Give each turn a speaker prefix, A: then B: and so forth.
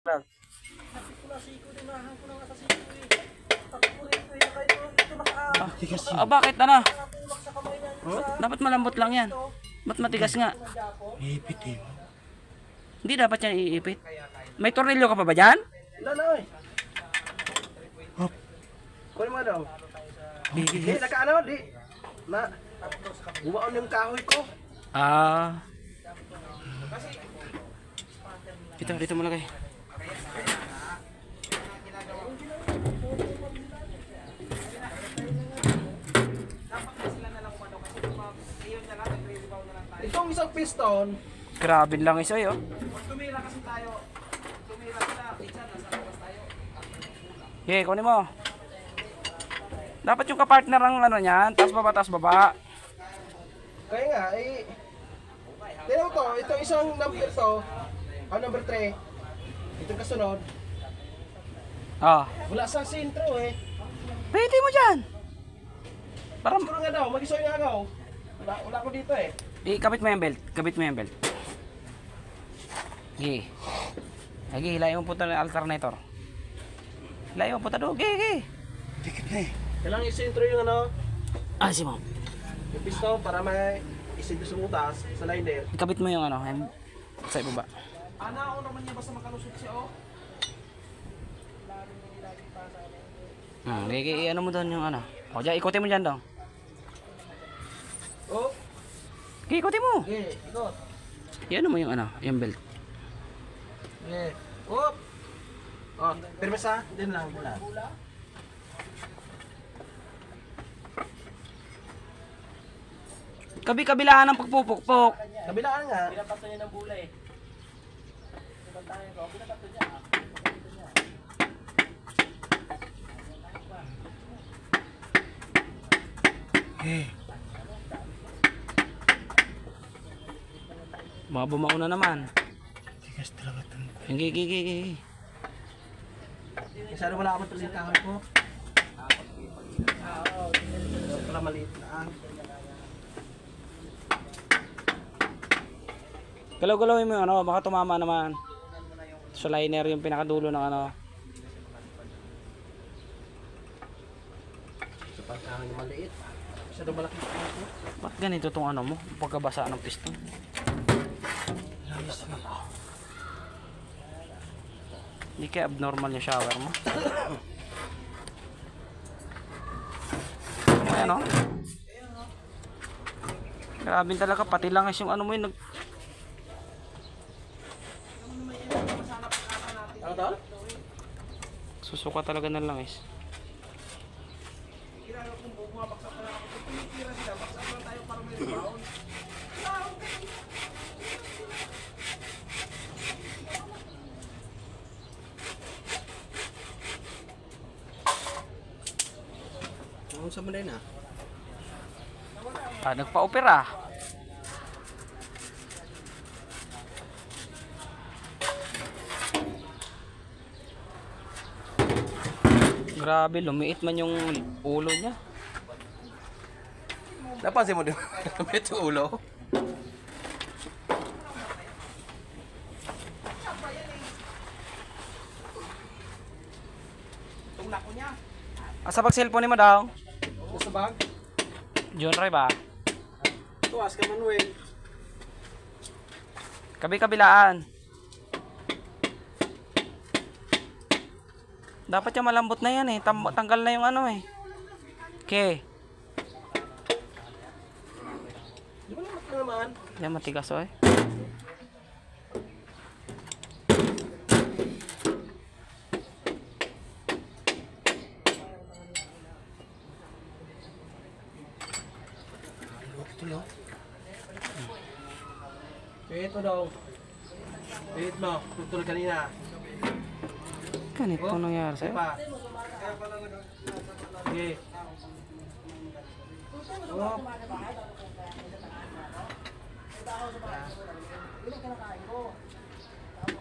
A: Vlog. Bakit ano? Dapat malambot lang yan. Ba't matigas nga?
B: Ipit eh.
A: Hindi dapat yan iipit. May tornilyo ka pa ba dyan?
B: Wala na eh. Hop. Kunin mo daw. Di, nakaano, di. Na. Bumaon yung kahoy ko.
A: Ah. Dito mo lagay.
B: Itong isang piston.
A: Grabe lang isa yun.
B: Tumira kasi tayo. Tumira sila. Minsan nasa labas tayo.
A: Okay, kunin mo. Dapat yung kapartner ang ano niyan, taas baba.
B: Kaya nga, eh. Tignan mo to, itong isang number to, number 3. Itong kasunod.
A: Ah.
B: Wala sa sentro eh.
A: Pwede mo dyan. Parang,
B: Siguro nga daw, mag-isoy nga daw. Wala ko dito eh.
A: kabit mo yung belt. Okay. Lagi, hilayin mo po ito ng alternator. Hilayin mo po ito doon. Okay.
B: Dikit na eh. Kailangan isentro yung ano,
A: Ah, si Mom.
B: yung piston para may isentro sa butas, sa liner.
A: Ikabit mo yung ano, sa ibaba.
B: Ako naman niya basta makalusot siya oh.
A: Okay, ano mo doon yung ano. O, dyan, ikutin mo dyan daw.
B: Oh,
A: Okay, ikutin mo.
B: okay, ikot.
A: Ano mo yung ano, yung belt.
B: Okay. Oop. Oh, permesa, din lang.
A: Kabilaan ng pagpupukpok.
B: Kabilaan nga.
A: Mga bumauna naman.
B: Tigas talaga ito.
A: Gigi.
B: Masyado wala ako tuloy kahoy ko. Para maliit na.
A: Galaw-galawin mo yung ano, baka tumama naman. So liner yung pinakadulo ng ano.
B: Sa pagkahoy na maliit. Masyado malaki kahoy ko.
A: Ba't ganito tong ano mo? Pagkabasa ng piston. Hindi kaya abnormal yung shower mo. Ayan o. Grabe talaga, pati langis yung ano mo yun.
B: Ano daw?
A: Susuka talaga ng langis.
B: Ano sa mulay na?
A: Nagpa-opera. Grabe, lumiit man yung ulo niya.
B: Napansin mo din? Lumiit yung ulo? Itong lako niya.
A: Asa pag cellphone mo daw?
B: Nasa bag?
A: John Ray ba?
B: Tuwas ka Manuel.
A: Kabilaan. Dapat yung malambot na yan eh. Tanggal na yung ano eh. Okay.
B: Di ba naman naman?
A: Yan matigas oh eh.
B: Ito daw. Wait mo, tutol kanina.
A: Ganito nangyari sa'yo.
B: Pa. Okay. Oh.